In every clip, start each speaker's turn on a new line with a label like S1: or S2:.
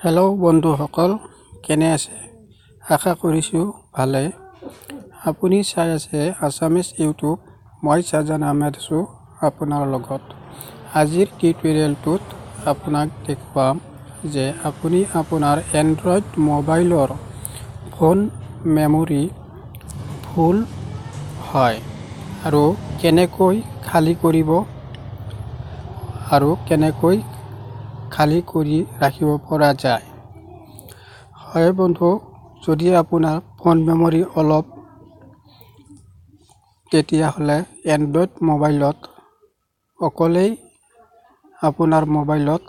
S1: Hello' বন্ধুসকল, কেনে আছে? আশা কৰিছোঁ ভালে। আপুনি চাই আছে আছামিজ ইউটিউব। মই ছাজান আহমেদ আছোঁ আপোনাৰ লগত। আজিৰ টিউটৰিয়েলটোত আপোনাক দেখুৱাম যে আপুনি আপোনাৰ এণ্ড্ৰইড মোবাইলৰ ফোন মেমৰি ফুল হয় আৰু কেনেকৈ খালী কৰিব আৰু কেনেকৈ খালী কৰি ৰাখিব পৰা যায়। হয় বন্ধু, যদি আপোনাৰ ফোন মেমৰি অলপ তেতিয়াহ'লে এণ্ড্ৰইড মোবাইলত অকলেই আপোনাৰ মোবাইলত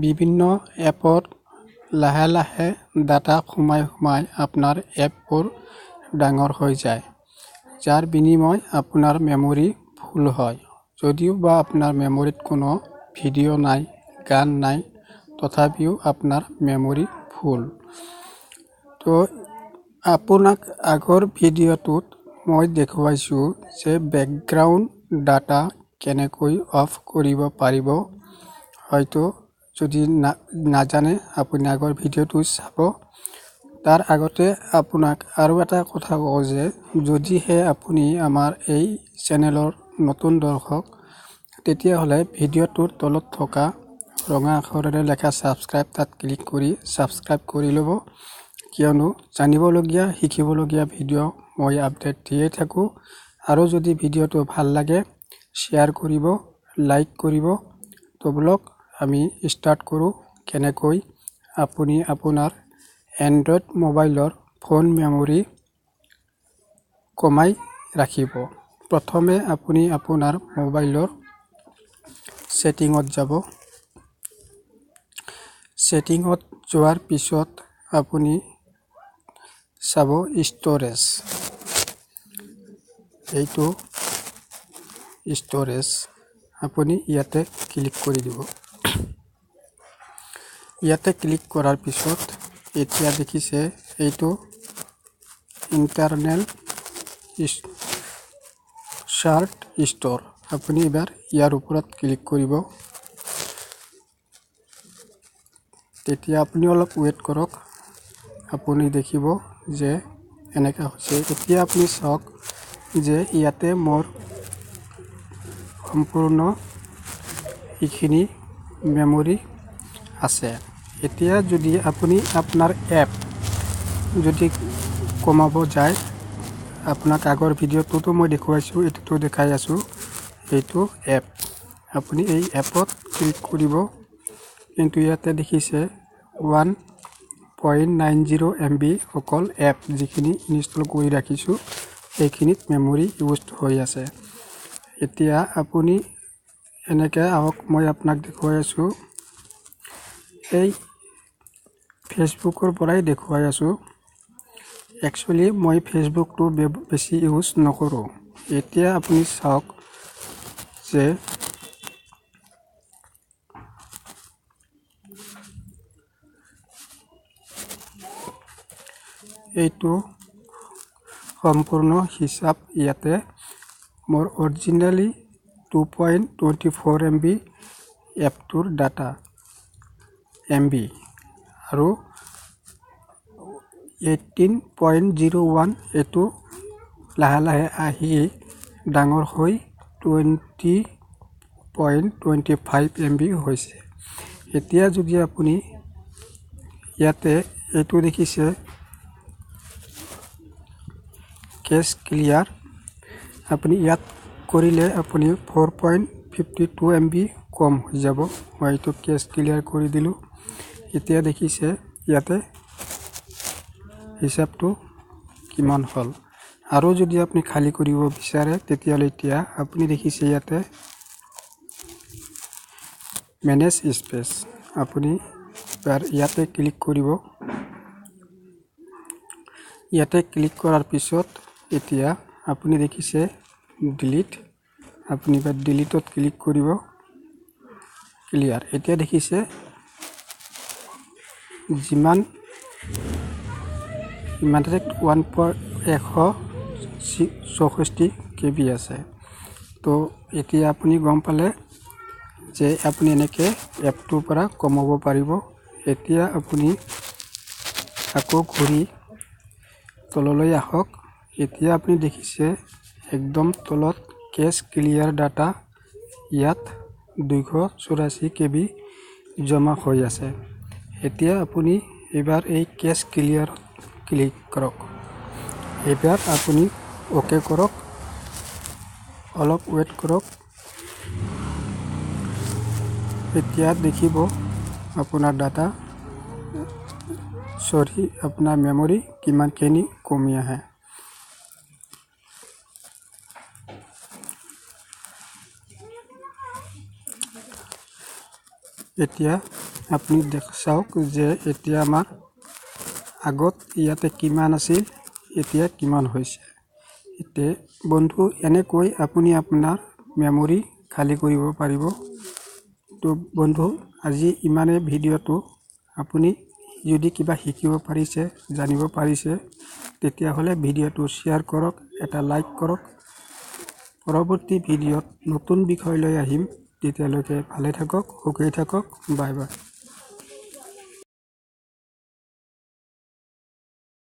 S1: বিভিন্ন এপত লাহে লাহে ডাটা সোমাই আপোনাৰ এপবোৰ ডাঙৰ হৈ যায়, যাৰ বিনিময় আপোনাৰ মেমৰি ফুল হয়। যদিও বা আপোনাৰ মেমৰিত কোনো ভিডিঅ' নাই, গান নাই, তথাপিও আপোনাৰ মেমৰি ফুল। তো আপোনাক আগৰ ভিডিঅ'টোত মই দেখুৱাইছোঁ যে বেকগ্ৰাউণ্ড ডাটা কেনেকৈ অফ কৰিব পাৰিব। হয়তো যদি নাজানে আপুনি আগৰ ভিডিঅ'টো চাব। তাৰ আগতে আপোনাক আৰু এটা কথা কওঁ যে যদিহে আপুনি আমাৰ এই চেনেলৰ নতুন দৰ্শক, তেতিয়াহ'লে ভিডিঅ'টোৰ তলত থকা ৰঙা আখৰেৰে লেখা ছাবস্ক্ৰাইব তাত ক্লিক কৰি ছাবস্ক্ৰাইব কৰি ল'ব, কিয়নো জানিবলগীয়া শিকিবলগীয়া ভিডিঅ' মই আপডেট দিয়ে থাকোঁ। আৰু যদি ভিডিঅ'টো ভাল লাগে শ্বেয়াৰ কৰিব, লাইক কৰিব। তো ব্লগ আমি ষ্টাৰ্ট কৰোঁ কেনেকৈ আপুনি আপোনাৰ এণ্ড্ৰইড মোবাইলৰ ফোন মেমৰি কমাই ৰাখিব। প্ৰথমে আপুনি আপোনাৰ মোবাইলৰ ছেটিঙত যাব। ছেটিঙত যোৱাৰ পিছত আপুনি চাব ষ্ট'ৰেজ। এইটো ষ্ট'ৰেজ, আপুনি ইয়াতে ক্লিক কৰি দিব। ইয়াতে ক্লিক কৰাৰ পিছত এতিয়া দেখিছে এইটো ইণ্টাৰনেল চাৰ্ট ষ্ট'ৰ। আপুনি এবাৰ ইয়াৰ ওপৰত ক্লিক কৰিব। তেতিয়া আপুনি অলপ ৱেইট কৰক, আপুনি দেখিব যে এনেকা হৈছে। এতিয়া আপুনি চাওক যে ইয়াতে মোৰ সম্পূৰ্ণ এইখিনি মেমৰি আছে। এতিয়া যদি আপুনি আপোনাৰ এপ যদি কমাব যায়, আপোনাক আগৰ ভিডিঅ'টোতো মই দেখুৱাইছোঁ, এইটোতো দেখাই আছোঁ, এইটো এপ। আপুনি এই এপত ক্লিক কৰিব, কিন্তু ইয়াতে দেখিছে 1.90 MB অকল এপ যিখিনি ইনষ্টল কৰি ৰাখিছোঁ সেইখিনিত মেমৰি ইউজ হৈ আছে। এতিয়া আপুনি এনেকৈ আহক, মই আপোনাক দেখুৱাই আছোঁ। এই ফেচবুকৰ পৰাই দেখুৱাই আছোঁ। একচুৱেলি মই ফেচবুকটো বেছি ইউজ নকৰোঁ। এতিয়া আপুনি চাওক যে এইটো সম্পূৰ্ণ হিচাপ ইয়াতে মোৰ অৰিজিনেলি 2.24 MB এপটোৰ ডাটা MB আৰু 18.01 এইটো লাহে লাহে আহি ডাঙৰ হৈ 20.25 MB হৈছে। এতিয়া যদি আপুনি ইয়াতে এইটো দেখিছে কেছ ক্লিয়াৰ, আপুনি ইয়াত কৰিলে আপুনি 4.52 MB কম হৈ যাব। মই এইটো কেছ ক্লিয়াৰ কৰি দিলোঁ। এতিয়া দেখিছে ইয়াতে হিচাপটো কিমান হ'ল। আৰু যদি আপুনি খালী কৰিব বিচাৰে তেতিয়াহ'লে এতিয়া আপুনি দেখিছে ইয়াতে মেনেজ স্পেচ, আপুনি ইয়াতে ক্লিক কৰিব। ইয়াতে ক্লিক কৰাৰ পিছত এতিয়া আপুনি দেখিছে ডিলিট, আপুনি এবাৰ ডিলিটত ক্লিক কৰিব, ক্লিয়াৰ। এতিয়া দেখিছে যিমান 100 64 KB আছে। তো এতিয়া আপুনি গম পালে যে আপুনি এনেকৈ এপটোৰ পৰা কমাব পাৰিব। এতিয়া আপুনি আকৌ ঘূৰি তললৈ আহক। এতিয়া আপুনি দেখিছে একদম তলত কেছ ক্লিয়াৰ ডাটা, ইয়াত 284 KB জমা হৈ আছে। এতিয়া আপুনি এবাৰ এই কেছ ক্লিয়াৰত ক্লিক কৰক। এবাৰ আপুনি অ'কে কৰক, অলপ ৱেইট কৰক। এতিয়া দেখিব আপোনাৰ ডাটা আপোনাৰ মেমৰি কিমানখিনি কমি আহে। এতিয়া আপুনি চাওক যে এতিয়া আমাৰ আগত ইয়াতে কিমান আছিল, এতিয়া কিমান হৈছে। এতিয়া বন্ধু এনেকৈ আপুনি আপোনাৰ মেমৰি খালী কৰিব পাৰিব। তো বন্ধু আজি ইমানে ভিডিঅ'টো। আপুনি যদি কিবা শিকিব পাৰিছে, জানিব পাৰিছে, তেতিয়াহ'লে ভিডিঅ'টো শ্বেয়াৰ কৰক, এটা লাইক কৰক। পৰৱৰ্তী ভিডিঅ'ত নতুন বিষয় লৈ আহিম। তেতিয়ালৈকে ভালে থাকক, সুখী থাকক। Bye bye.